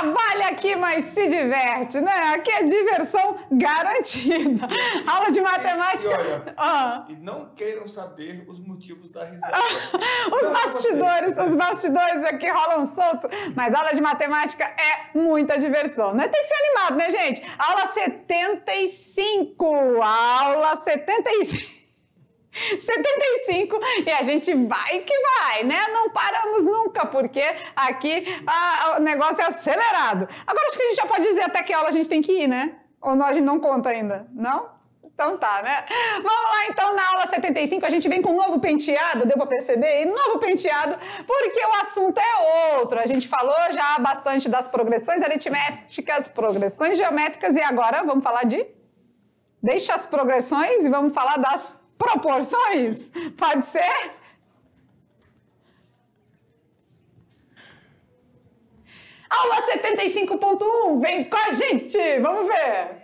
trabalha aqui, mas se diverte, né? Aqui é diversão garantida. Aula de matemática. E olha, e não queiram saber os motivos da risada. Os bastidores aqui rolam solto, mas aula de matemática é muita diversão, né? Tem que ser animado, né, gente? Aula 75, aula 75. 75 e a gente vai que vai, né? Não paramos nunca, porque aqui o negócio é acelerado. Agora acho que a gente já pode dizer até que aula a gente tem que ir, né? Ou não, a gente não conta ainda, não? Então tá, né? Vamos lá então, na aula 75 a gente vem com um novo penteado, deu pra perceber? Novo penteado, porque o assunto é outro. A gente falou já bastante das progressões aritméticas, progressões geométricas e agora vamos falar de... Deixa as progressões e vamos falar das proporções? Pode ser? Aula 75.1, vem com a gente, vamos ver.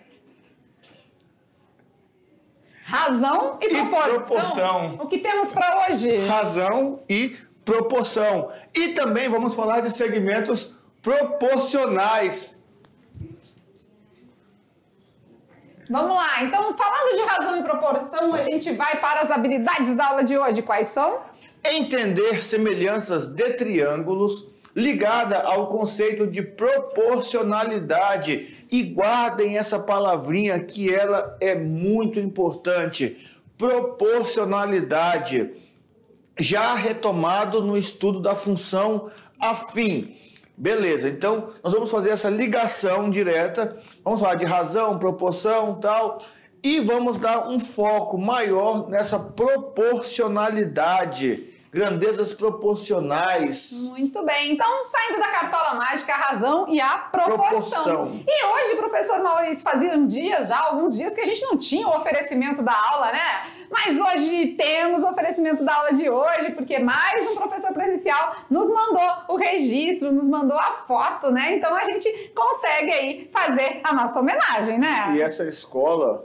Razão e proporção. O que temos para hoje? Razão e proporção. E também vamos falar de segmentos proporcionais. Vamos lá, então falando de razão e proporção, a gente vai para as habilidades da aula de hoje. Quais são? Entender semelhanças de triângulos ligada ao conceito de proporcionalidade. E guardem essa palavrinha que ela é muito importante. Proporcionalidade. Já retomado no estudo da função afim. Beleza, então nós vamos fazer essa ligação direta, vamos falar de razão, proporção e tal, e vamos dar um foco maior nessa proporcionalidade, grandezas proporcionais. Muito bem, então saindo da cartola mágica, a razão e a proporção. E hoje, professor Maurício, alguns dias que a gente não tinha o oferecimento da aula, né? Mas hoje temos o oferecimento da aula de hoje, porque mais um professor presencial nos mandou o registro, nos mandou a foto, né? Então a gente consegue aí fazer a nossa homenagem, né? E essa escola,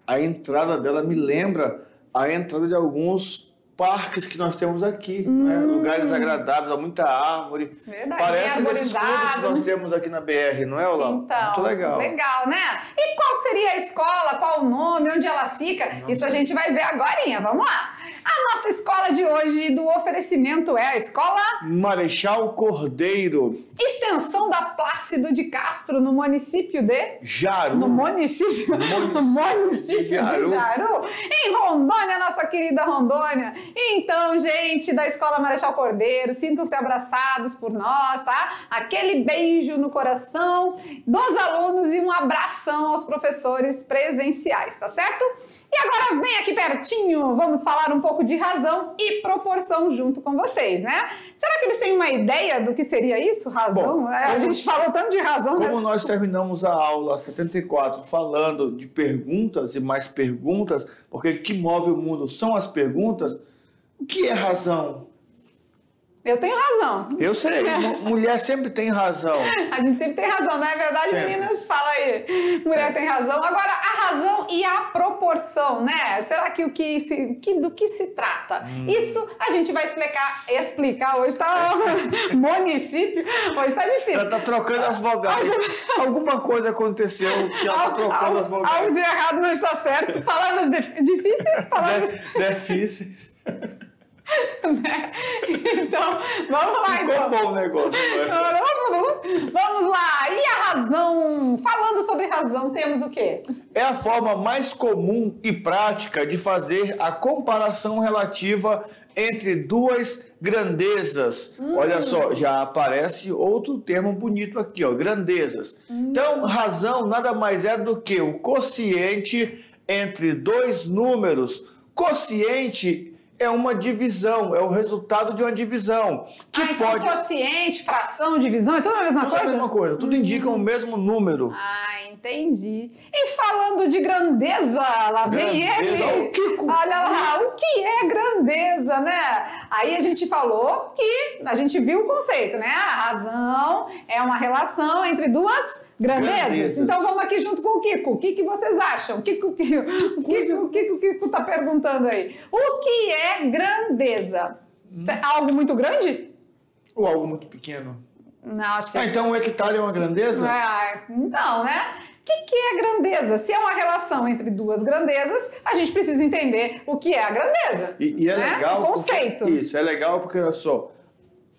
a entrada dela me lembra a entrada de alguns parques que nós temos aqui, né? Lugares agradáveis, há muita árvore. Verdade, parece desses clubes que nós temos aqui na BR, não é, Olá? Então, muito legal. Legal, né? E qual seria a escola, qual o nome, onde ela fica? Nossa. Isso a gente vai ver agorinha, vamos lá. A nossa escola de hoje do oferecimento é a Escola Marechal Cordeiro. Extensão da Plácido de Castro, no município de Jaru. No município de Jaru. Em Rondônia, nossa querida Rondônia. Então, gente da Escola Marechal Cordeiro, sintam-se abraçados por nós, tá? Aquele beijo no coração dos alunos e um abração aos professores presenciais, tá certo? E agora vem aqui pertinho, vamos falar um pouco de razão e proporção junto com vocês, né? Será que eles têm uma ideia do que seria isso, razão? Bom, a gente falou tanto de razão. Como nós terminamos a aula 74 falando de perguntas e mais perguntas, porque o que move o mundo são as perguntas, o que é razão? Eu tenho razão. Eu sei, mulher sempre tem razão. A gente sempre tem razão, não é verdade, sempre. Meninas? Fala aí. Mulher tem razão. Agora, a razão e a proporção, né? Será que do que se trata? Isso a gente vai explicar hoje, tá? Município, hoje tá difícil. Ela tá trocando as vogais. Alguma coisa aconteceu que ela tá trocando as vogais. Algo de errado não está certo. Palavras difíceis, palavras... Difíceis. Né? Então, vamos lá. Ficou bom o negócio. Vamos lá. E a razão? Falando sobre razão, temos o quê? É a forma mais comum e prática de fazer a comparação relativa entre duas grandezas. Olha só, já aparece outro termo bonito aqui, ó, grandezas. Então, razão nada mais é do que o quociente entre dois números. Quociente é uma divisão, é o resultado de uma divisão. Que então quociente, fração, divisão, é tudo a mesma coisa? É a mesma coisa, tudo indica o mesmo número. Entendi. E falando de grandeza, lá vem ele. O Kiko. Olha lá, o que é grandeza, né? Aí a gente falou que a gente viu o conceito, né? A razão é uma relação entre duas grandezas. Então vamos aqui junto com o Kiko. O que vocês acham? O Kiko tá perguntando aí. O que é grandeza? Algo muito grande? Ou algo muito pequeno? Não, acho que... Então 1 hectare é uma grandeza? Então, né? O que é grandeza? Se é uma relação entre duas grandezas, a gente precisa entender o que é a grandeza. E é legal... O conceito. Isso, é legal porque, olha só,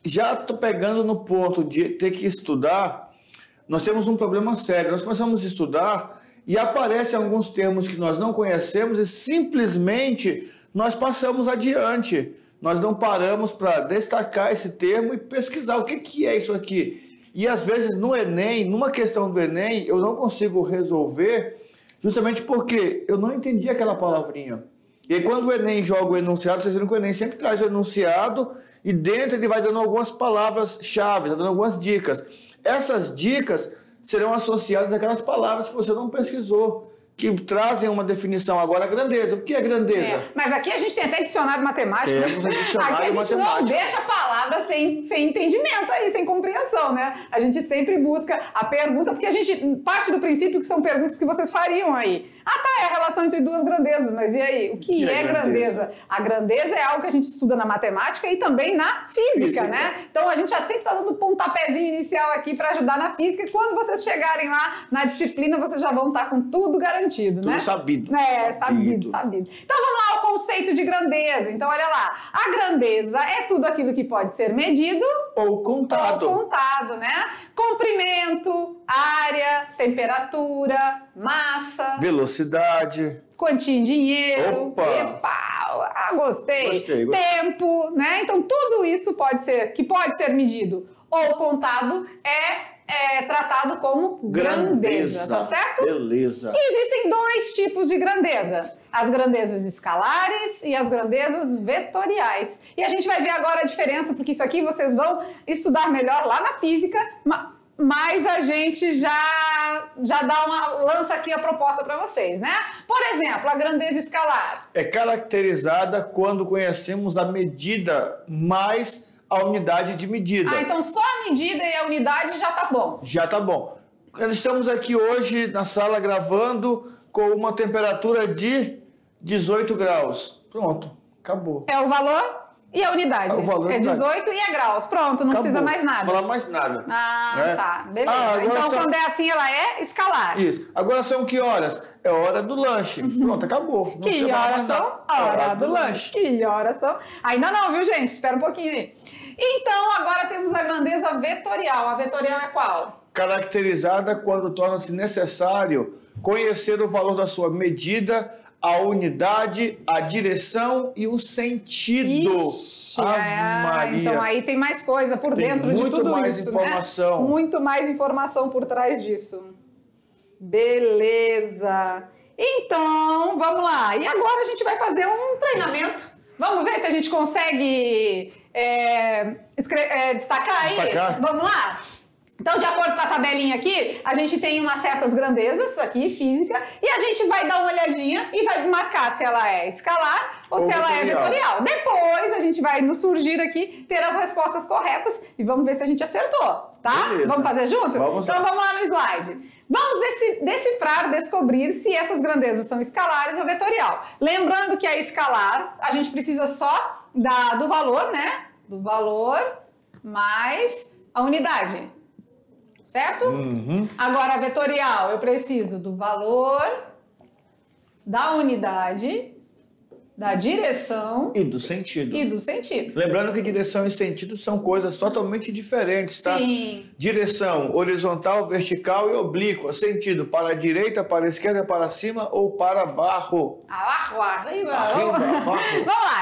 já tô pegando no ponto de ter que estudar, nós temos um problema sério. Nós começamos a estudar e aparecem alguns termos que nós não conhecemos e simplesmente nós passamos adiante. Nós não paramos para destacar esse termo e pesquisar o que é isso aqui. E às vezes no Enem, numa questão do Enem, eu não consigo resolver justamente porque eu não entendi aquela palavrinha. E aí, quando o Enem joga o enunciado, vocês viram que o Enem sempre traz o enunciado e dentro ele vai dando algumas palavras-chave, dando algumas dicas. Essas dicas serão associadas àquelas palavras que você não pesquisou, que trazem uma definição. Agora, grandeza. O que é grandeza? Mas aqui a gente tem até dicionário matemático. Temos um dicionário aqui a gente matemático. não deixa a palavra sem entendimento aí, sem compreensão, né? A gente sempre busca a pergunta, porque a gente parte do princípio que são perguntas que vocês fariam aí. É a relação entre duas grandezas, mas e aí? O que é grandeza? A grandeza é algo que a gente estuda na matemática e também na física, né? Então a gente já sempre está dando um pontapézinho inicial aqui para ajudar na física e quando vocês chegarem lá na disciplina, vocês já vão estar com tudo garantido, né? Tudo sabido. Sabido. Então vamos lá ao conceito de grandeza. Então olha lá, a grandeza é tudo aquilo que pode ser medido ou contado, né? Comprimento, área, temperatura, massa, velocidade, quantia em dinheiro. Opa! Gostei. Tempo, né? Então tudo isso pode ser medido ou contado é tratado como grandeza, tá certo? Beleza. E existem dois tipos de grandeza. As grandezas escalares e as grandezas vetoriais. E a gente vai ver agora a diferença, porque isso aqui vocês vão estudar melhor lá na física, mas a gente já lança aqui a proposta para vocês, né? Por exemplo, a grandeza escalar. É caracterizada quando conhecemos a medida mais a unidade de medida. Então só a medida e a unidade já tá bom. Já tá bom. Nós estamos aqui hoje na sala gravando com uma temperatura de 18 graus. Pronto, acabou. É o valor e a unidade. O valor é 18 e é graus. Pronto, não precisa mais nada. Não fala mais nada. Tá. Beleza. Então, quando é assim, ela é escalar. Isso. Agora são que horas? É hora do lanche. Pronto, acabou. Não que horas são? Hora do lanche. Que horas são? Ainda não, viu, gente? Espera um pouquinho aí. Então, agora temos a grandeza vetorial. A vetorial é qual? Caracterizada quando torna-se necessário conhecer o valor da sua medida, a unidade, a direção e o sentido. Maria. Então aí tem mais coisa por dentro de tudo isso, muito mais informação. Né? Muito mais informação por trás disso. Beleza. Então, vamos lá. E agora a gente vai fazer um treinamento. Vamos ver se a gente consegue destacar aí? Vamos lá? Então, de acordo com a tabelinha aqui, a gente tem umas certas grandezas aqui, física, e a gente vai dar uma olhadinha e vai marcar se ela é escalar ou se ela é vetorial. Depois, a gente vai nos surgir aqui, ter as respostas corretas e vamos ver se a gente acertou, tá? Beleza. Vamos fazer junto? Vamos lá no slide. Vamos descobrir se essas grandezas são escalares ou vetorial. Lembrando que a escalar, a gente precisa só do valor, né? Do valor mais a unidade. Certo? Agora, a vetorial, eu preciso do valor, da unidade, da direção e do sentido. Lembrando que direção e sentido são coisas totalmente diferentes, tá? Sim. Direção horizontal, vertical e oblíqua. Sentido para a direita, para a esquerda, para cima ou para baixo. Vamos lá,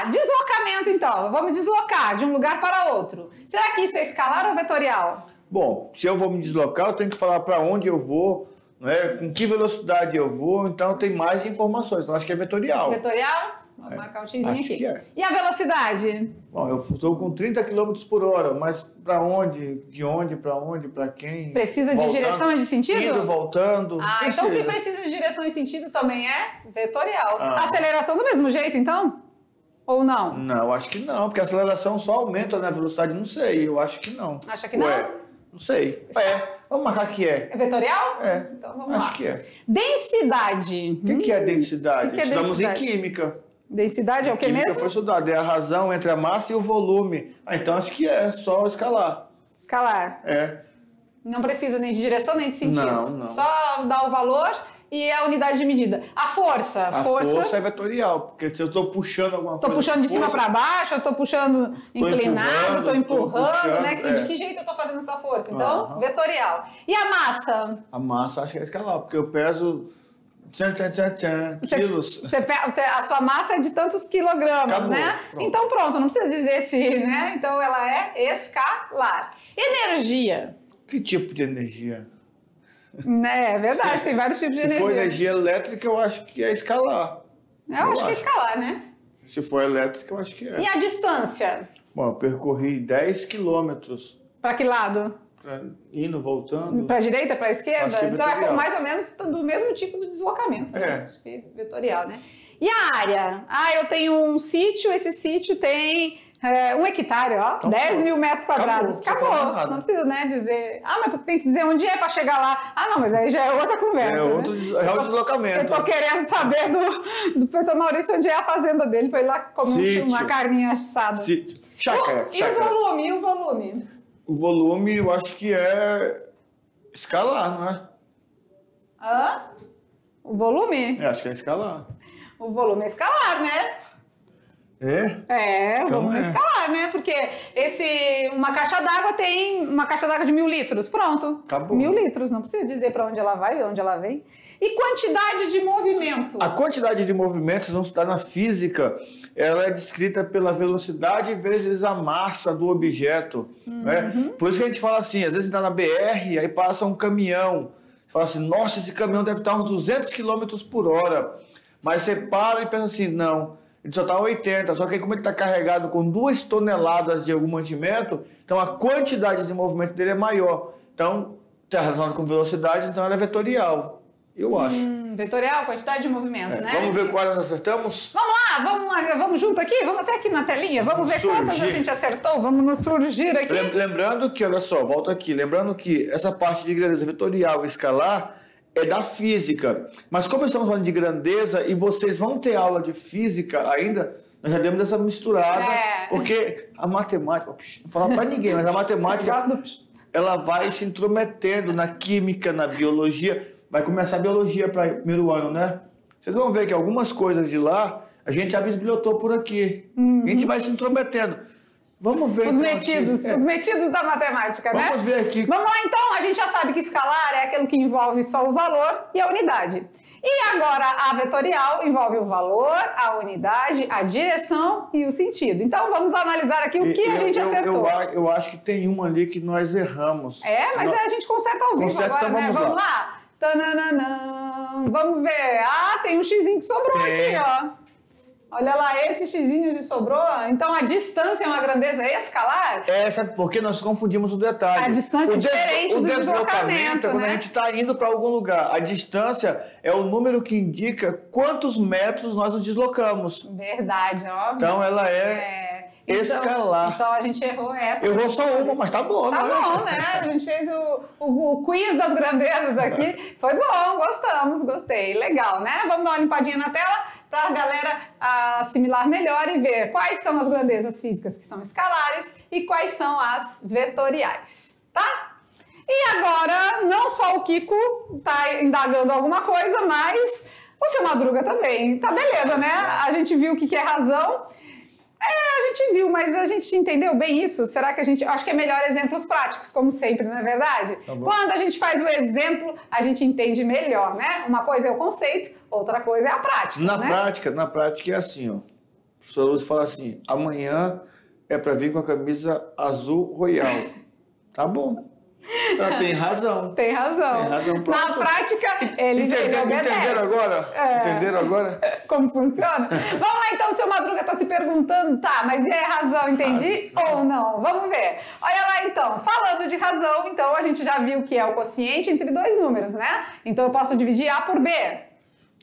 deslocamento então. Vamos deslocar de um lugar para outro. Será que isso é escalar ou vetorial? Bom, se eu vou me deslocar, eu tenho que falar para onde eu vou, né? Com que velocidade eu vou, então tem mais informações. Então acho que é vetorial. Vetorial? Vou marcar um xizinho acho aqui. Que é. E a velocidade? Bom, eu estou com 30 km por hora, mas para onde? De onde? Para onde? Para quem? Precisa de direção e de sentido? Indo, voltando. Então se precisa de direção e sentido também é vetorial. Aceleração do mesmo jeito, então? Ou não? Não, acho que não, porque a aceleração só aumenta na velocidade, não sei, eu acho que não. Acha que não? Não sei. Vamos marcar que é. É vetorial? Então vamos lá. Acho que é. Densidade. O que é densidade? Estudamos densidade? em química. Densidade é o que mesmo? mesmo? Foi estudado, é a razão entre a massa e o volume. Então acho que é só escalar. Escalar. É. Não precisa nem de direção, nem de sentido. Não. Só dá o valor e a unidade de medida. A força. A força é vetorial, porque se eu estou puxando alguma coisa... Estou puxando de cima para baixo, eu estou puxando inclinado, estou empurrando, né? É. De que jeito eu estou fazendo essa força? Então, vetorial. E a massa? A massa acho que é escalar, porque eu peso... quilos. A sua massa é de tantos quilogramas, Acabou, né? pronto. Então pronto, não precisa dizer se, né? Então ela é escalar. Energia. Que tipo de energia? É verdade, tem vários tipos de energia. Se for energia elétrica, eu acho que é escalar. Eu acho que é escalar, né? Se for elétrica, eu acho que é. E a distância? Bom, eu percorri 10 quilômetros. Para que lado? Indo, voltando. Para a direita, para a esquerda? Acho que é Então vetorial. é mais ou menos do mesmo tipo de deslocamento. É. Né? Acho que é vetorial, né? E a área? Eu tenho um sítio, esse sítio tem 1 hectare, ó, Então, 10 mil metros quadrados. Acabou. Não precisa, né, dizer... mas tem que dizer onde é para chegar lá. Não, mas aí já é outra conversa. É outro deslocamento. Eu tô querendo saber do professor Maurício onde é a fazenda dele, para ir lá comer uma carninha assada. Chácara. E o volume? O volume eu acho que é escalar, não é? O volume? Acho que é escalar. O volume é escalar, né? É? O volume é escalar, né? Porque uma caixa d'água tem uma caixa d'água de 1000 litros. Pronto. Acabou. 1000 litros. Não precisa dizer para onde ela vai, de onde ela vem. E quantidade de movimento? A quantidade de movimentos, vamos estudar na física, ela é descrita pela velocidade vezes a massa do objeto. Né? Por isso que a gente fala assim, às vezes está na BR, aí passa um caminhão, fala assim, nossa, esse caminhão deve estar uns 200 km por hora. Mas você para e pensa assim, não, ele só está a 80, só que aí como ele está carregado com 2 toneladas de algum mantimento, então a quantidade de movimento dele é maior. Então, está relacionado com velocidade, então ela é vetorial. Eu acho. Vetorial, quantidade de movimento, né? Vamos ver quais nós acertamos? Vamos lá, vamos junto aqui, vamos até aqui na telinha, vamos ver quantas a gente acertou, vamos nos surgir aqui. Lembrando que, olha só, volta aqui, lembrando que essa parte de grandeza vetorial e escalar é da física, mas como estamos falando de grandeza e vocês vão ter aula de física ainda, nós já demos essa misturada, porque a matemática, não falar para ninguém, mas a matemática, ela vai se intrometendo na química, na biologia. Vai começar a biologia para o primeiro ano, né? Vocês vão ver que algumas coisas de lá, a gente já bisbilhotou por aqui. A gente vai se intrometendo. Vamos ver. Os metidos da matemática, né? Vamos ver aqui. Vamos lá, então. A gente já sabe que escalar é aquilo que envolve só o valor e a unidade. E agora, a vetorial envolve o valor, a unidade, a direção e o sentido. Então, vamos analisar aqui o que a gente acertou. Eu acho que tem uma ali que nós erramos. Mas a gente conserta ao vivo agora, então né? Vamos lá? Tananana. Vamos ver. Tem um xizinho que sobrou aqui, ó. Olha lá, esse xizinho que sobrou. Então, a distância é uma grandeza escalar? Sabe por quê? Nós confundimos o detalhe. A distância é diferente do deslocamento, é quando né? a gente está indo para algum lugar. A distância é o número que indica quantos metros nós nos deslocamos. Verdade, óbvio. Então, ela escalar. Então, a gente errou essa. Errou só uma, mas tá bom, Tá bom, né? A gente fez o quiz das grandezas aqui. Foi bom, gostei. Legal, né? Vamos dar uma limpadinha na tela para a galera assimilar melhor e ver quais são as grandezas físicas que são escalares e quais são as vetoriais, tá? E agora, não só o Kiko tá indagando alguma coisa, mas o seu Madruga também. Tá beleza, né? A gente viu o que é razão. A gente viu, mas a gente entendeu bem isso? Será que acho que é melhor exemplos práticos, como sempre, não é verdade? Tá bom. Quando a gente faz o exemplo, a gente entende melhor, né? Uma coisa é o conceito, outra coisa é a prática, Na prática é assim, ó. O professor Lúcio fala assim, amanhã é para vir com a camisa azul royal. Tá bom. Ela tem razão. Tem razão. Na prática, ele obedece. Entenderam agora? Entenderam agora? Como funciona? Vamos lá, então, o seu Madruga está se perguntando, mas é razão, entendi ou não? Vamos ver. Olha lá, então, falando de razão, então a gente já viu que é o quociente entre 2 números, né? Então eu posso dividir A por B.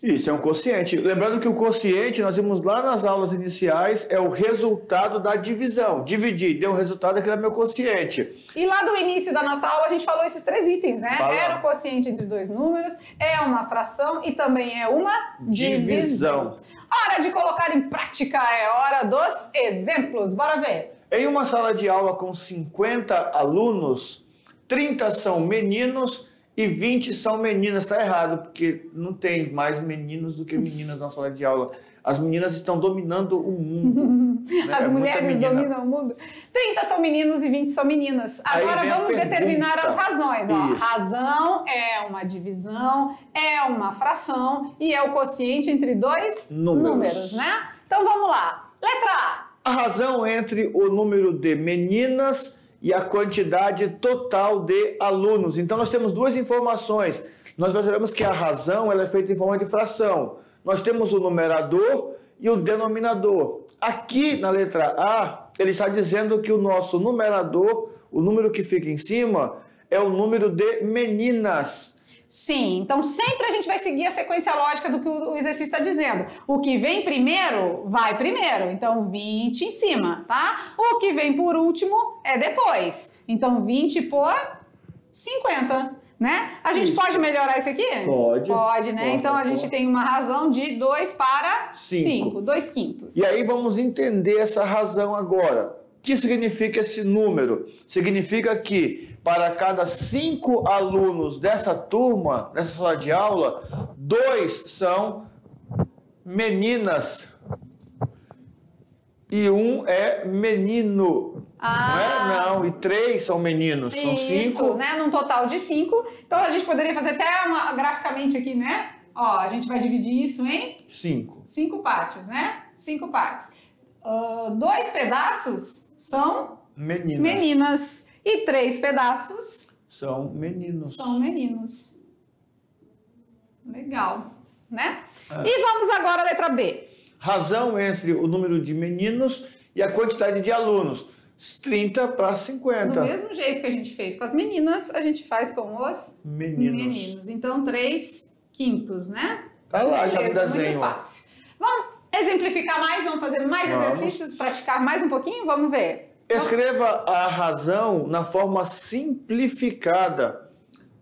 Isso, é um quociente. Lembrando que o quociente, nós vimos lá nas aulas iniciais, é o resultado da divisão. Dividir, deu o resultado, aquele é meu quociente. E lá do início da nossa aula, a gente falou esses 3 itens, né? Era o quociente entre 2 números, é uma fração e também é uma divisão. Hora de colocar em prática, é hora dos exemplos. Bora ver. Em uma sala de aula com 50 alunos, 30 são meninos e 20 são meninas. Está errado, porque não tem mais meninos do que meninas na sala de aula. As meninas estão dominando o mundo. Né? As mulheres dominam o mundo. 30 são meninos e 20 são meninas. Agora vamos determinar as razões. Ó. Razão é uma divisão, é uma fração e é o quociente entre dois números, né? Então vamos lá. Letra A. A razão entre o número de meninas e a quantidade total de alunos. Então nós temos duas informações. Nós percebemos que a razão ela é feita em forma de fração. Nós temos o numerador e o denominador. Aqui na letra A, ele está dizendo que o nosso numerador, o número que fica em cima, é o número de meninas. Sim, então sempre a gente vai seguir a sequência lógica do que o exercício está dizendo. O que vem primeiro, vai primeiro. Então 20 em cima, tá? O que vem por último é depois. Então 20 por 50. Né? A gente pode melhorar isso aqui? Pode. Pode, né? Então a gente tem uma razão de 2 para 5, 2 quintos. E aí vamos entender essa razão agora. O que significa esse número? Significa que para cada 5 alunos dessa turma, dessa sala de aula, 2 são meninas e 1 é menino. Não, e 3 são meninos, são 5. Isso, né? Num total de 5. Então a gente poderia fazer até graficamente aqui, né? Ó, a gente vai dividir isso em 5. 5 partes, né? 5 partes. 2 pedaços são meninas. E 3 pedaços são meninos. Legal, né? E vamos agora à letra B. Razão entre o número de meninos e a quantidade de alunos. 30 para 50. Do mesmo jeito que a gente fez com as meninas, a gente faz com os meninos. Então, 3 quintos, né? Tá lá, já no desenho. Muito fácil. Vamos exemplificar mais? Vamos fazer mais exercícios, praticar mais um pouquinho? Vamos ver. Escreva a razão na forma simplificada.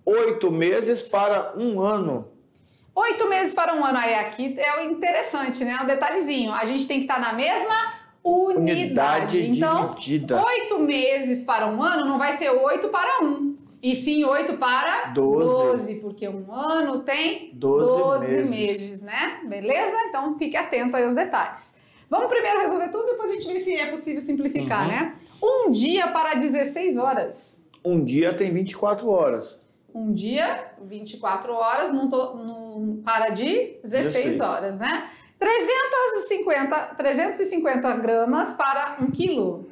8 meses para 1 ano. 8 meses para 1 ano. Aí aqui é o interessante, né? Um detalhezinho. A gente tem que estar na mesma unidade. Então, dividida. 8 meses para 1 ano não vai ser 8 para 1. E sim 8 para 12, porque 1 ano tem 12 meses, né? Beleza? Então fique atento aí aos detalhes. Vamos primeiro resolver tudo, depois a gente vê se é possível simplificar, né? Um dia para 16 horas. Um dia tem 24 horas. Um dia, 24 horas, para de 16 horas, né? 350 gramas para 1 quilo.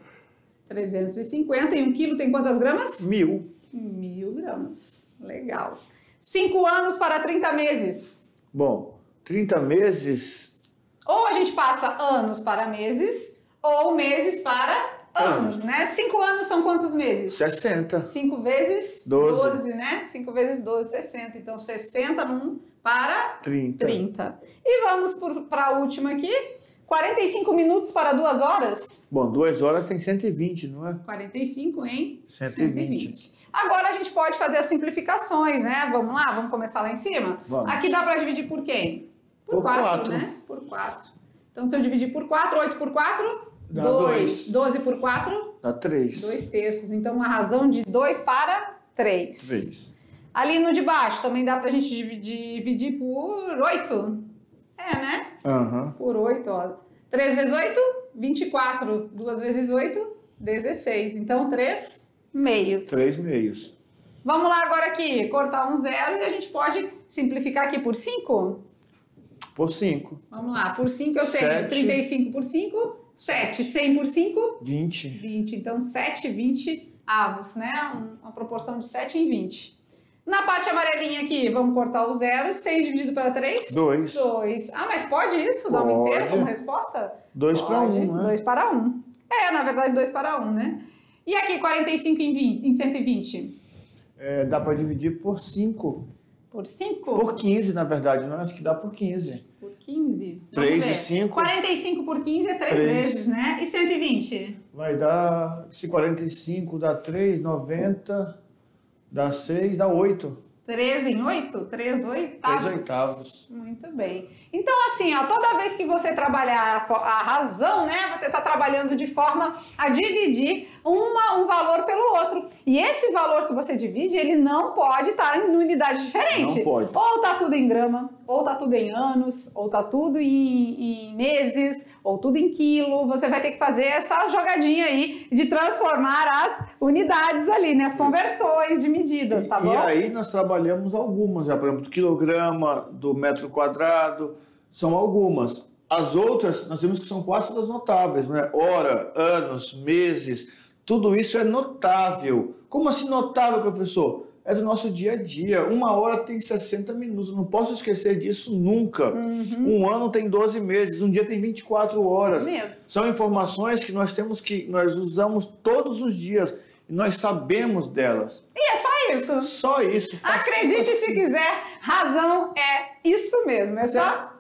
350 e 1 quilo tem quantas gramas? 1000. 1000 gramas. Legal. 5 anos para 30 meses. Bom, 30 meses... Ou a gente passa anos para meses, ou meses para anos, né? 5 anos são quantos meses? 60. 5 vezes 12, né? 5 vezes 12, 60. Então, 60 para 30. E vamos para a última aqui. 45 minutos para 2 horas? Bom, 2 horas tem 120, não é? 45 em 120. Agora a gente pode fazer as simplificações, né? Vamos lá? Vamos começar lá em cima? Vamos. Aqui dá para dividir por quem? Por 4, né? Por 4. Então, se eu dividir por 4, 8 por 4? Dá 2. 12 por 4? Dá 3. 2 terços. Então, uma razão de 2 para 3. 3. Ali no de baixo, também dá pra gente dividir por 8. É, né? Por 8, ó. 3 vezes 8, 24. 2 vezes 8, 16. Então, 3 meios. 3 meios. Vamos lá agora aqui, cortar um zero e a gente pode simplificar aqui por 5? Por 5. Vamos lá, por 5 eu tenho 35 por 5, 7. 100 por 5? 20. 20. Então, 7, 20 avos, né? Uma proporção de 7 em 20. Na parte amarelinha aqui, vamos cortar o zero. 6 dividido para 3? 2. 2. Ah, mas pode isso? Dar um inteiro como resposta? 2 para 1, né? 2 para 1. É, na verdade, 2 para 1, né? E aqui, 45 em 120? Dá para dividir por 5. Por 5? Por 15, na verdade, não? Acho que dá por 15. Por 15? 3 e 5. 45 por 15 é 3 vezes, né? E 120? Vai dar, se 45 dá 3, 90, dá 6, dá 8. 3 em 8? 3 oitavos. 3 oitavos. Muito bem. Então, assim, ó, toda vez que você trabalhar a razão, né, você está trabalhando de forma a dividir um valor pelo outro. E esse valor que você divide, ele não pode estar em unidade diferente. Não pode. Ou tá tudo em grama, ou tá tudo em anos, ou tá tudo em meses, ou tudo em quilo. Você vai ter que fazer essa jogadinha aí de transformar as unidades ali, né, as conversões de medidas, tá bom? E aí nós trabalhamos algumas, já, por exemplo, do quilograma, do metro quadrado, são algumas. As outras, nós vemos que são quase todas notáveis, né? Hora, anos, meses, tudo isso é notável. Como assim notável, professor? É do nosso dia a dia. 1 hora tem 60 minutos, eu não posso esquecer disso nunca. Um ano tem 12 meses, um dia tem 24 horas. Mesmo. São informações que nós usamos todos os dias e nós sabemos delas. E é só isso. Só isso. Acredite se quiser, razão é isso mesmo. É só...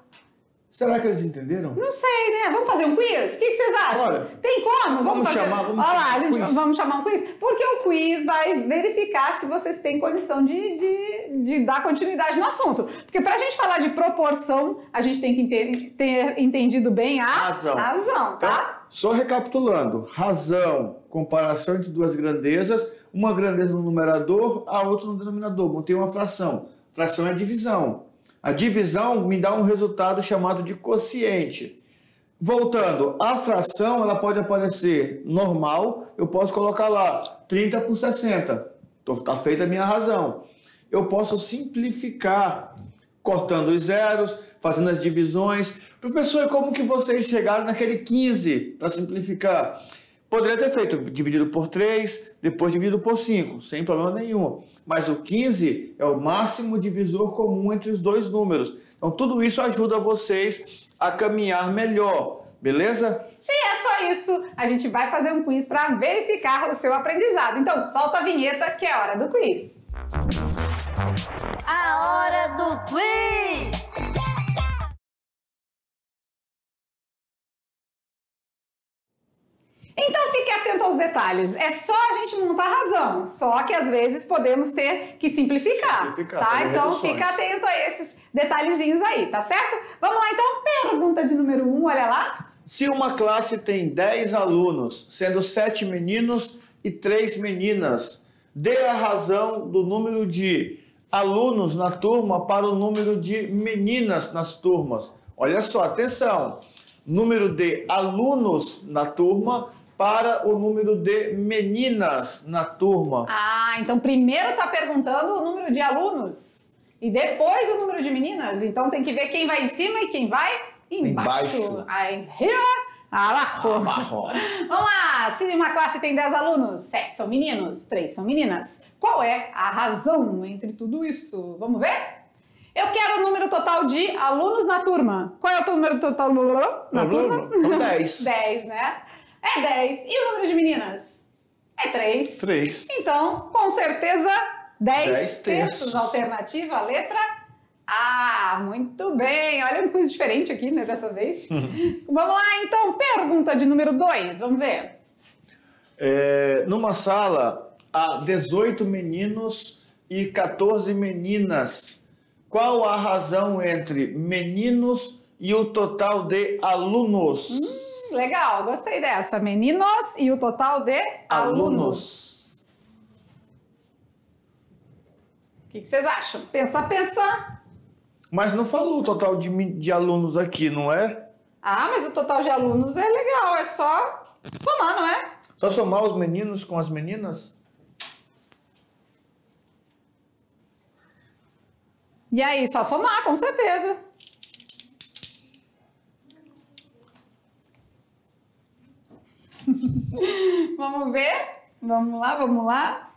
Será que eles entenderam? Não sei, né? Vamos fazer um quiz? O que vocês acham? Olha, tem como? vamos fazer... chamar Olha lá, gente, quiz. vamos chamar um quiz? Porque o quiz vai verificar se vocês têm condição de dar continuidade no assunto. Porque pra gente falar de proporção, a gente tem que ter entendido bem a razão, tá? Então, só recapitulando. Razão, comparação entre duas grandezas, uma grandeza no numerador, a outra no denominador. Montei uma fração. Fração é divisão. A divisão me dá um resultado chamado de quociente. Voltando, a fração ela pode aparecer normal, eu posso colocar lá 30 por 60. Está feita a minha razão. Eu posso simplificar, cortando os zeros, fazendo as divisões. Professor, e como que vocês chegaram naquele 15 para simplificar? Poderia ter feito dividido por 3, depois dividido por 5, sem problema nenhum. Mas o 15 é o máximo divisor comum entre os dois números. Então, tudo isso ajuda vocês a caminhar melhor, beleza? Se é só isso, a gente vai fazer um quiz para verificar o seu aprendizado. Então, solta a vinheta que é a hora do quiz. A hora do quiz! Então fique atento aos detalhes. É só a gente montar a razão. Só que às vezes podemos ter que simplificar, tá? Então fica atento a esses detalhezinhos aí, tá certo? Vamos lá então, pergunta de número 1, olha lá. Se uma classe tem 10 alunos, sendo 7 meninos e 3 meninas, dê a razão do número de alunos na turma para o número de meninas nas turmas. Olha só, atenção. Número de alunos na turma para o número de meninas na turma. Ah, então primeiro está perguntando o número de alunos e depois o número de meninas. Então tem que ver quem vai em cima e quem vai embaixo. Aí, abaixo. Vamos lá, se uma classe tem 10 alunos, 7 são meninos, 3 são meninas. Qual é a razão entre tudo isso? Vamos ver? Eu quero o número total de alunos na turma. Qual é o número total na turma? 10. 10, né? É 10. E o número de meninas? É 3. 3. Então, com certeza, 10 terços. terços. Alternativa, a letra A. Muito bem. Olha um quiz diferente aqui, né, dessa vez. Vamos lá, então. Pergunta de número 2. Vamos ver. Numa sala, há 18 meninos e 14 meninas. Qual a razão entre meninos e o total de alunos? Legal, gostei dessa. Meninos e o total de alunos. O que vocês acham? Pensa. Mas não falou o total de alunos aqui, não é? Ah, mas o total de alunos é legal, é só somar, não é? Só somar os meninos com as meninas? E aí, só somar, com certeza. Vamos ver? Vamos lá.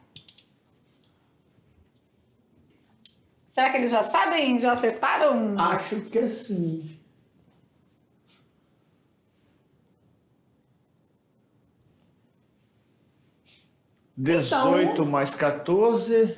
Será que eles já sabem? Já acertaram? Acho que sim. Então, 18 mais 14.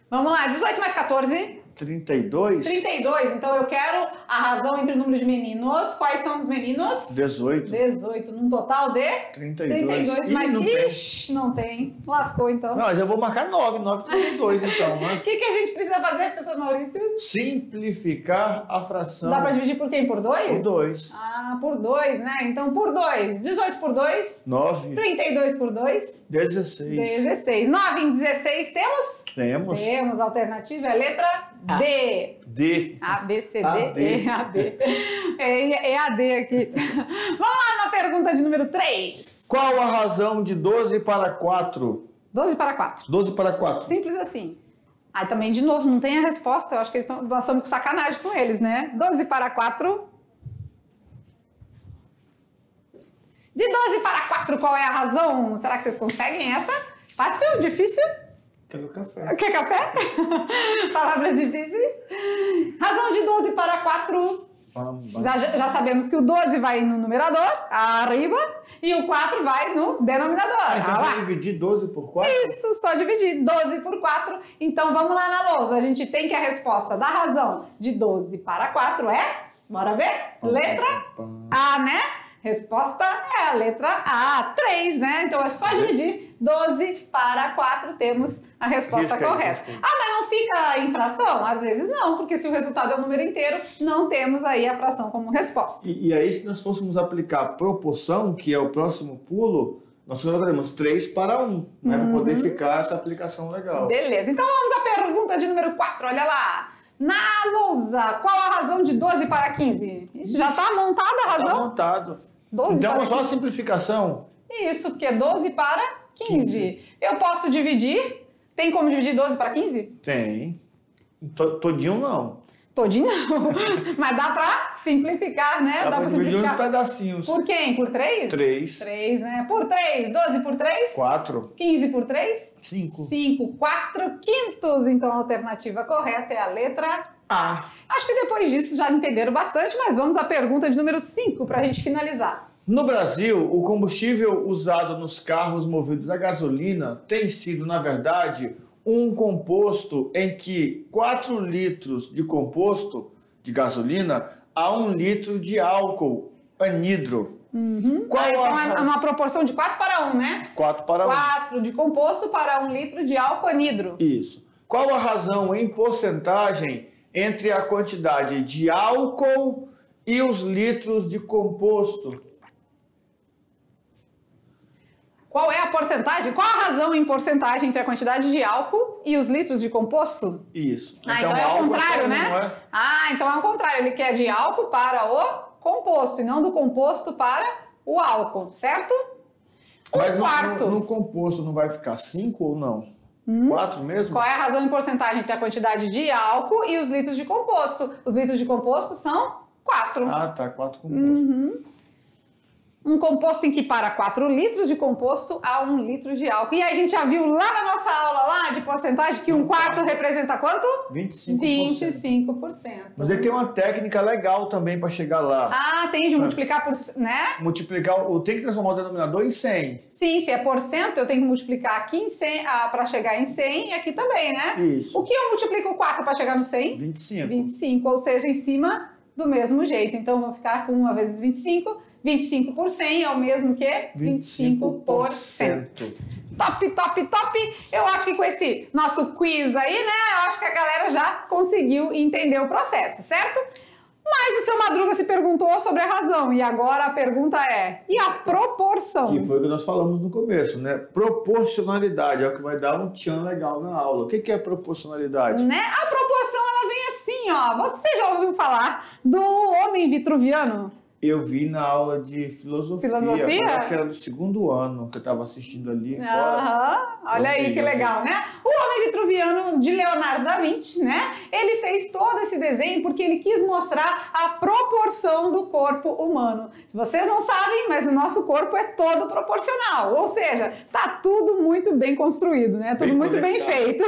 Vamos lá, 18 mais 14. 32? 32, então eu quero a razão entre o número de meninos. Quais são os meninos? 18. 18, num total de 32. mas não ixi, não tem. Lascou então. Não, mas eu vou marcar 9, 32 então, né? O que a gente precisa fazer, professor Maurício? Simplificar a fração. Dá pra dividir por quem? Por 2? Por 2. Ah, por 2, né? Então por 2. 18 por 2. 9. 32 por 2. 16. 16. 9 em 16 temos? Temos. Temos. A alternativa é a letra D. D. A, B, C, D, A, D. E, A, D. É a D aqui. Vamos lá na pergunta de número 3. Qual a razão de 12 para 4? 12 para 4. 12 para 4. Simples assim. Aí também, de novo, não tem a resposta. Eu acho que nós estamos com sacanagem com eles, né? 12 para 4. De 12 para 4, qual é a razão? Será que vocês conseguem essa? Fácil? Difícil? Quero café. Quer café? Palavras difíceis. Razão de 12 para 4. Já sabemos que o 12 vai no numerador, arriba, e o 4 vai no denominador. Então vou dividir 12 por 4? Isso, só dividir 12 por 4. Então vamos lá na lousa. A gente tem que a resposta da razão de 12 para 4 é, bora ver? Letra A, né? Resposta é a letra A, 3, né? Então é só dividir 12 para 4, temos a resposta correta. Ah, mas não fica em fração? Às vezes não, porque se o resultado é um número inteiro, não temos aí a fração como resposta. E aí, se nós fôssemos aplicar proporção, que é o próximo pulo, nós colocaremos 3 para 1, né? Para poder ficar essa aplicação legal. Beleza, então vamos à pergunta de número 4, olha lá. Na lousa, qual a razão de 12 para 15? Isso, já está montada a razão? Está montado. 12 então, para só a 15. simplificação. Isso, porque é 12 para 15. Eu posso dividir? Tem como dividir 12 para 15? Tem. Todinho não. Todinho não. Mas dá para simplificar, né? Dá para dividir uns pedacinhos. Por quem? Por 3? 3. 3, né? Por 3. 12 por 3? 4. 15 por 3? 5. 5. 4 quintos. Então a alternativa correta é a letra A. Acho que depois disso já entenderam bastante, mas vamos à pergunta de número 5 para a gente finalizar. No Brasil, o combustível usado nos carros movidos a gasolina tem sido, na verdade, um composto em que 4 litros de composto de gasolina a 1 litro de álcool anidro. Qual então é uma proporção de 4 para 1, né? 4 para 1. 4 de composto para 1 litro de álcool anidro. Isso. Qual a razão em porcentagem entre a quantidade de álcool e os litros de composto? Qual é a porcentagem? Qual a razão em porcentagem entre a quantidade de álcool e os litros de composto? Isso. Então é o contrário, né? Não é? Ah, então é o contrário. Ele quer de álcool para o composto e não do composto para o álcool, certo? Mas quarto. no composto não vai ficar 5 ou não? 4 mesmo? Qual é a razão em porcentagem entre a quantidade de álcool e os litros de composto? Os litros de composto são 4. Ah, tá. 4 compostos. Um composto em que para 4 litros de composto a 1 litro de álcool. E aí a gente já viu lá na nossa aula lá de porcentagem que 1/4 representa quanto? 25%. 25%. Mas ele tem uma técnica legal também para chegar lá. Ah, tem de multiplicar por, né? Multiplicar, tem que transformar o denominador em 100. Sim, se é porcento, eu tenho que multiplicar aqui em 100 para chegar em 100 e aqui também, né? Isso. O que eu multiplico 4 para chegar no 100? 25. 25, ou seja, em cima do mesmo jeito. Então, eu vou ficar com 1 vezes 25. 25 por 100 é o mesmo que 25%. Top, top, top! Eu acho que com esse nosso quiz aí, né? Eu acho que a galera já conseguiu entender o processo, certo? Mas o seu Madruga se perguntou sobre a razão. E agora a pergunta é, e a proporção? Que foi o que nós falamos no começo, né? Proporcionalidade é o que vai dar um tchan legal na aula. O que é proporcionalidade? Né? A proporção, ela vem assim, ó. Você já ouviu falar do homem vitruviano? Eu vi na aula de filosofia. Filosofia? Acho que era do 2º ano que eu estava assistindo ali fora. Aham, olha aí que legal, né? O homem vitruviano de Leonardo da Vinci, né? Ele fez todo esse desenho porque ele quis mostrar a proporção do corpo humano. Se vocês não sabem, mas o nosso corpo é todo proporcional. Ou seja, tá tudo muito bem construído, né? Tudo muito bem feito.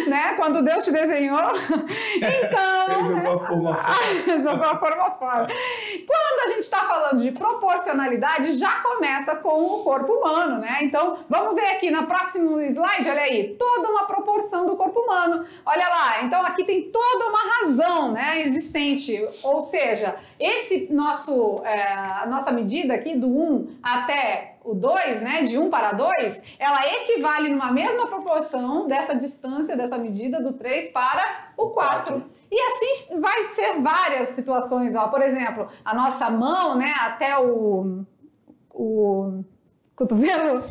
Né? Quando Deus te desenhou, então... Ele jogou a forma fora. Jogou a forma fora. Quando a gente está falando de proporcionalidade, já começa com o corpo humano, né? Então, vamos ver aqui no próximo slide, olha aí, toda uma proporção proporção do corpo humano. Olha lá, então aqui tem toda uma razão, né, existente, ou seja, a nossa medida aqui do 1 até o 2, né, de 1 para 2, ela equivale numa mesma proporção dessa distância, dessa medida do 3 para o 4. E assim vai ser várias situações, ó. Por exemplo, a nossa mão, né, até o cotovelo.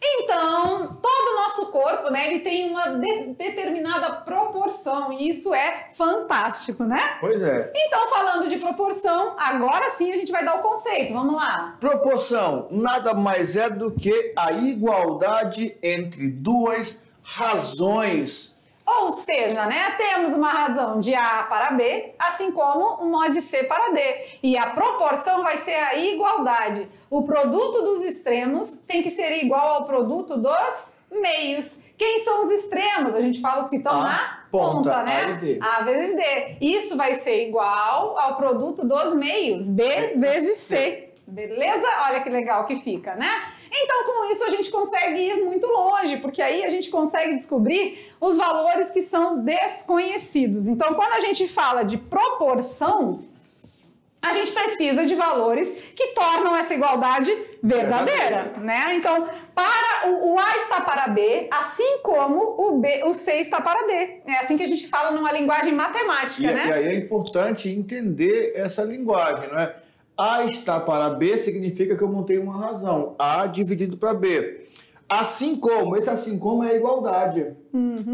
Então, todo o nosso corpo, né, ele tem uma determinada proporção e isso é fantástico, né? Pois é. Então, falando de proporção, agora sim a gente vai dar o conceito. Vamos lá. Proporção nada mais é do que a igualdade entre duas razões. Ou seja, né, temos uma razão de A para B, assim como uma de C para D. E a proporção vai ser a igualdade. O produto dos extremos tem que ser igual ao produto dos meios. Quem são os extremos? A gente fala os que estão na ponta, né? A e D. A vezes D. Isso vai ser igual ao produto dos meios, B vezes C. Beleza? Olha que legal que fica, né? Então, com isso, a gente consegue ir muito longe, porque aí a gente consegue descobrir os valores que são desconhecidos. Então, quando a gente fala de proporção, a gente precisa de valores que tornam essa igualdade verdadeira, né? Então, para o A está para B, assim como o C está para D. É assim que a gente fala numa linguagem matemática, né? E aí é importante entender essa linguagem, não é? A está para B significa que eu montei uma razão. A dividido para B. Assim como, esse assim como é a igualdade.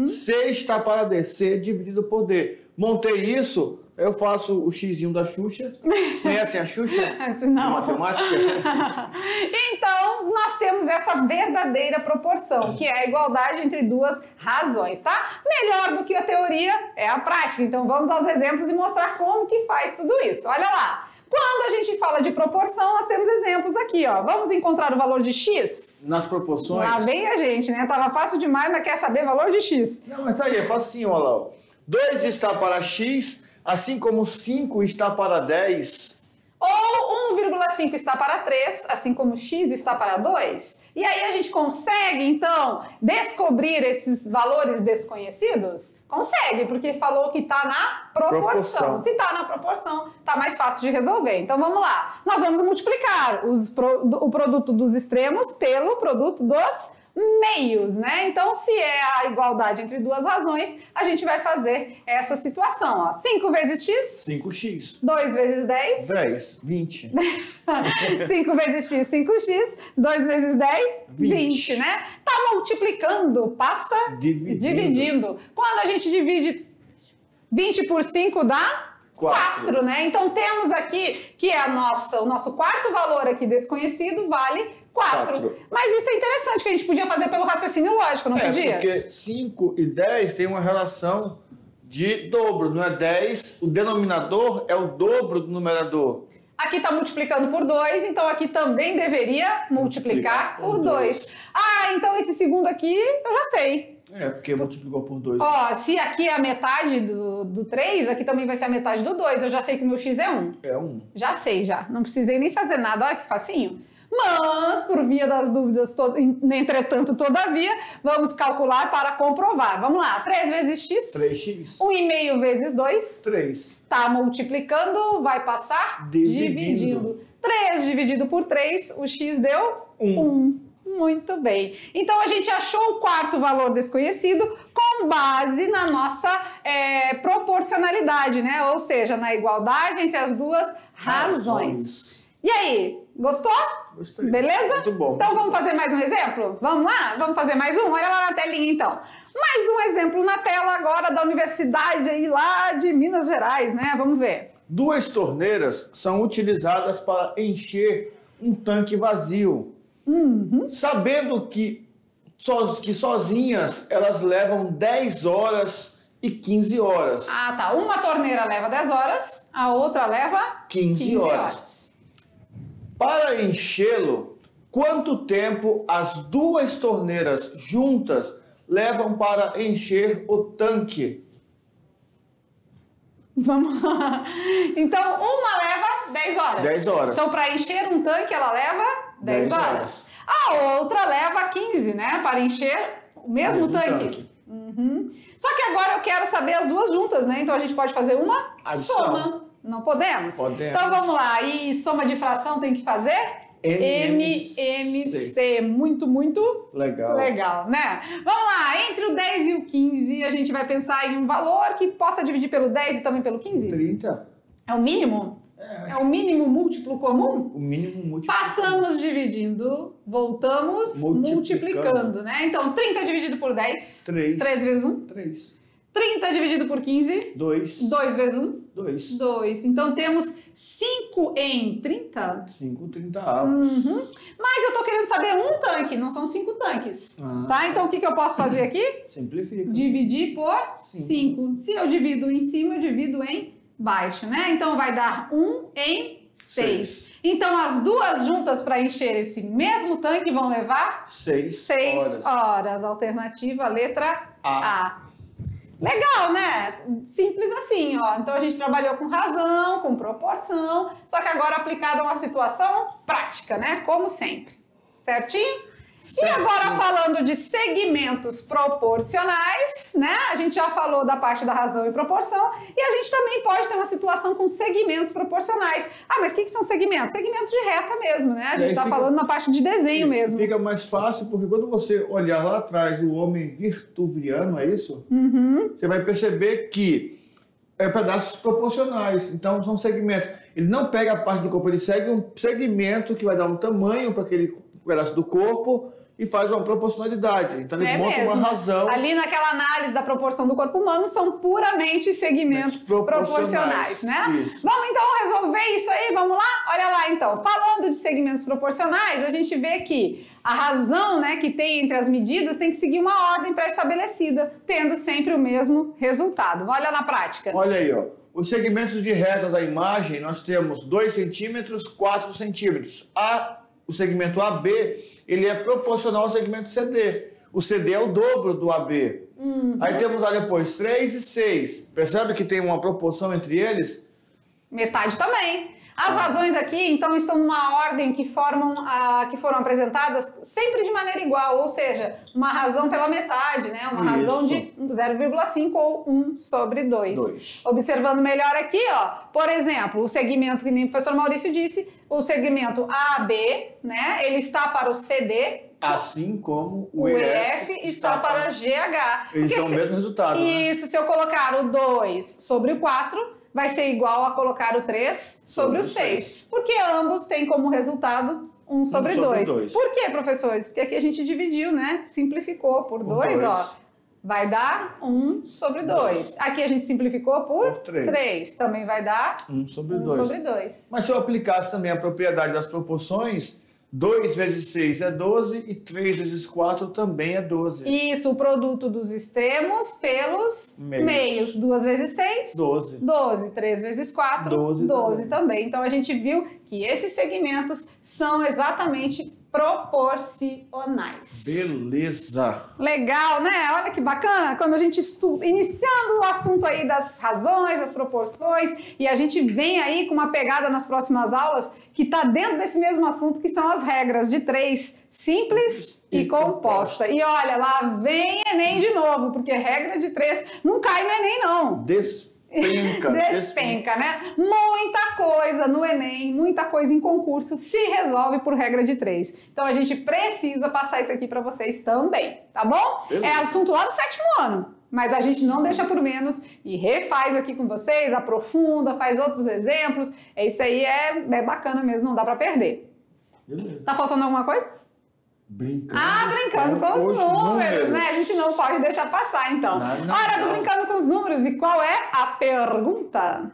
C está para D. C dividido por D. Montei isso, eu faço o xizinho da Xuxa. Conhecem a Xuxa? Não. Matemática? Então, nós temos essa verdadeira proporção, que é a igualdade entre duas razões, tá? Melhor do que a teoria é a prática. Então, vamos aos exemplos e mostrar como que faz tudo isso. Olha lá. Quando a gente fala de proporção, nós temos exemplos aqui, ó. Vamos encontrar o valor de x? Nas proporções? Lá vem a gente, né? Tava fácil demais, mas quer saber valor de x. Não, mas tá aí, é facinho, olha lá. 2 está para x, assim como 5 está para 10. Ou 1,5 está para 3, assim como x está para 2. E aí a gente consegue, então, descobrir esses valores desconhecidos? Consegue, porque falou que está na proporção. Se está na proporção, está mais fácil de resolver. Então vamos lá. Nós vamos multiplicar o produto dos extremos pelo produto dos meios, né? Então, se é a igualdade entre duas razões, a gente vai fazer essa situação, ó. 5 vezes x? 5x. 2 vezes 10? 10, 20. 5 vezes x, 5x. 2 vezes 10? 20, né? Tá multiplicando, passa dividindo. Quando a gente divide 20 por 5 dá 4, né? Então, temos aqui que é o nosso quarto valor aqui desconhecido vale 4. Mas isso é interessante, que a gente podia fazer pelo raciocínio lógico, não podia? Porque 5 e 10 tem uma relação de dobro, não é 10? O denominador é o dobro do numerador. Aqui está multiplicando por 2, então aqui também deveria multiplicar por 2. Ah, então esse segundo aqui eu já sei. É, porque multiplicou por 2. Ó, se aqui é a metade do 3, aqui também vai ser a metade do 2. Eu já sei que o meu x é 1. É 1. Já sei, já. Não precisei nem fazer nada. Olha que facinho. Mas, por via das dúvidas, entretanto, todavia, vamos calcular para comprovar. Vamos lá. 3 vezes x? 3x. 1,5 vezes 2? 3. Tá multiplicando, vai passar dividindo. 3 dividido por 3, o x deu 1. Muito bem. Então, a gente achou o quarto valor desconhecido com base na nossa proporcionalidade, né? Ou seja, na igualdade entre as duas razões. E aí, gostou? Gostei. Beleza? Muito bom. Então, vamos fazer mais um exemplo? Vamos lá? Vamos fazer mais um? Olha lá na telinha, então. Mais um exemplo na tela agora da universidade aí lá de Minas Gerais, né? Vamos ver. 2 torneiras são utilizadas para encher um tanque vazio. Sabendo que sozinhas elas levam 10 horas e 15 horas. Ah, tá. Uma torneira leva 10 horas, a outra leva 15 horas. Para enchê-lo, quanto tempo as 2 torneiras juntas levam para encher o tanque? Vamos lá. Então, uma leva 10 horas. 10 horas. Então, para encher um tanque, ela leva 10 horas. A outra leva 15, né? Para encher o mesmo tanque. Só que agora eu quero saber as duas juntas, né? Então a gente pode fazer uma Adição. soma. Não podemos? Podemos. Então vamos lá. E soma de fração tem que fazer? MMC. Muito, muito Legal. legal, né? Vamos lá. Entre o 10 e o 15, a gente vai pensar em um valor que possa dividir pelo 10 e também pelo 15? 30. É o mínimo? É o mínimo múltiplo comum? O mínimo múltiplo. Passamos dividindo, voltamos multiplicando, né? Então, 30 dividido por 10. 3. 3 vezes 1. 3. 30 dividido por 15. 2. 2 vezes 1. 2. 2. Então, temos 5 em 30. 5 30avos. Mas eu tô querendo saber um tanque, não são 5 tanques. Tá? Então, o que eu posso fazer aqui? Simplifica. Dividir por 5. Se eu divido em cima, eu divido em baixo, né? Então, vai dar 1 em 6. Então, as duas juntas para encher esse mesmo tanque vão levar 6 horas. Alternativa, letra A. Legal, né? Simples assim, ó. Então, a gente trabalhou com razão, com proporção, só que agora aplicado a uma situação prática, né? Como sempre. Certinho? E agora falando de segmentos proporcionais, né? A gente já falou da parte da razão e proporção, e a gente também pode ter uma situação com segmentos proporcionais. Ah, mas o que são segmentos? Segmentos de reta mesmo, né? A gente está falando na parte de desenho mesmo. Fica mais fácil, porque quando você olhar lá atrás o homem virtuviano, é isso? Você vai perceber que é pedaços proporcionais, então são segmentos. Ele não pega a parte do corpo, ele segue um segmento que vai dar um tamanho para aquele pedaço do corpo e faz uma proporcionalidade. Então ele monta uma razão. Ali naquela análise da proporção do corpo humano são puramente segmentos proporcionais, né? Isso. Vamos então resolver isso aí? Vamos lá? Olha lá então. Falando de segmentos proporcionais, a gente vê que a razão, né, que tem entre as medidas tem que seguir uma ordem pré-estabelecida, tendo sempre o mesmo resultado. Olha na prática. Olha aí, ó. Os segmentos de reta da imagem, nós temos 2 centímetros, 4 centímetros. O segmento AB, ele é proporcional ao segmento CD. O CD é o dobro do AB. Aí temos lá depois 3 e 6. Percebe que tem uma proporção entre eles? Metade também. As razões aqui, então, estão numa ordem que foram apresentadas sempre de maneira igual, ou seja, uma razão pela metade, né? Uma razão de 0,5 ou 1 sobre 2. Observando melhor aqui, ó, por exemplo, o segmento que nem o professor Maurício disse, o segmento AB, né? Ele está para o CD, assim como o EF está para GH. Eles dão o mesmo resultado. Isso, se eu colocar o 2 sobre o 4, vai ser igual a colocar o 3 sobre o 6. Porque ambos têm como resultado 1 sobre 2. Por quê, professores? Porque aqui a gente dividiu, né? Simplificou por 2, ó. Vai dar 1 sobre 2. Aqui a gente simplificou por 3. Também vai dar 1 sobre 2. Mas se eu aplicasse também a propriedade das proporções, 2 vezes 6 é 12 e 3 vezes 4 também é 12. Isso, o produto dos extremos pelos meios. 2 vezes 6? 12. 12. 3 vezes 4? 12 também. Então a gente viu que esses segmentos são exatamente proporcionais. Beleza! Legal, né? Olha que bacana quando a gente estuda, iniciando o assunto aí das razões, das proporções, e a gente vem aí com uma pegada nas próximas aulas que está dentro desse mesmo assunto, que são as regras de 3, simples e composta. E olha, lá vem Enem de novo, porque regra de 3 não cai no Enem, não. Despenca, né? Muita coisa no Enem, muita coisa em concurso se resolve por regra de 3. Então a gente precisa passar isso aqui para vocês também, tá bom? Beleza. É assunto lá do 7º ano, mas a gente não deixa por menos e refaz aqui com vocês, aprofunda, faz outros exemplos. Isso aí é bacana mesmo, não dá para perder. Beleza. Tá faltando alguma coisa? Brincando com os números, né? A gente não pode deixar passar, então. Hora do brincando com os números. E qual é a pergunta?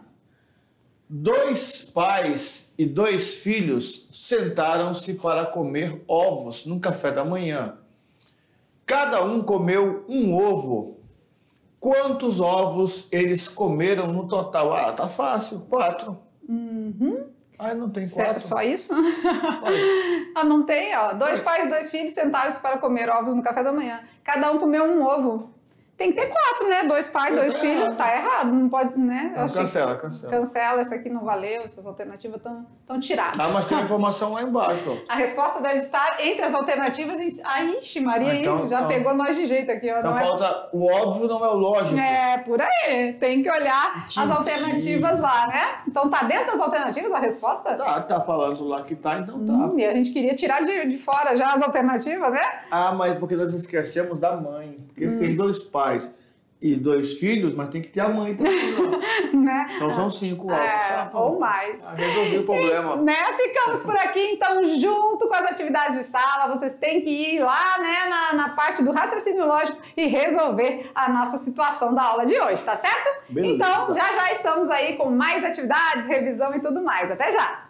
2 pais e 2 filhos sentaram-se para comer ovos no café da manhã. Cada um comeu um ovo. Quantos ovos eles comeram no total? Ah, tá fácil. 4. Ah, não tem 4. Só isso? Ah, não tem, ó. 2 pais e 2 filhos sentaram-se para comer ovos no café da manhã. Cada um comeu um ovo. Tem que ter 4, né? 2 pais, 2 filhos, tá errado, não pode, né? Não, cancela. Cancela, essa aqui não valeu, essas alternativas estão tiradas. Ah, mas tem informação lá embaixo, ó. A resposta deve estar entre as alternativas. Ixi, Maria então, já pegou nós de jeito aqui, ó. Então não falta o óbvio, não é o lógico. É, por aí. Tem que olhar as alternativas lá, né? Então tá dentro das alternativas a resposta? Tá falando lá que tá, então tá. E a gente queria tirar de fora já as alternativas, né? Ah, mas porque nós esquecemos da mãe. Porque eles têm 2 pais e 2 filhos, mas tem que ter a mãe também. Né? Então são 5 alvos, tá? Ou mais. Resolvi o problema. Né? Ficamos por aqui, então, junto com as atividades de sala, vocês têm que ir lá, né, na parte do raciocínio lógico e resolver a nossa situação da aula de hoje, tá certo? Beleza. Então, já estamos aí com mais atividades, revisão e tudo mais. Até já!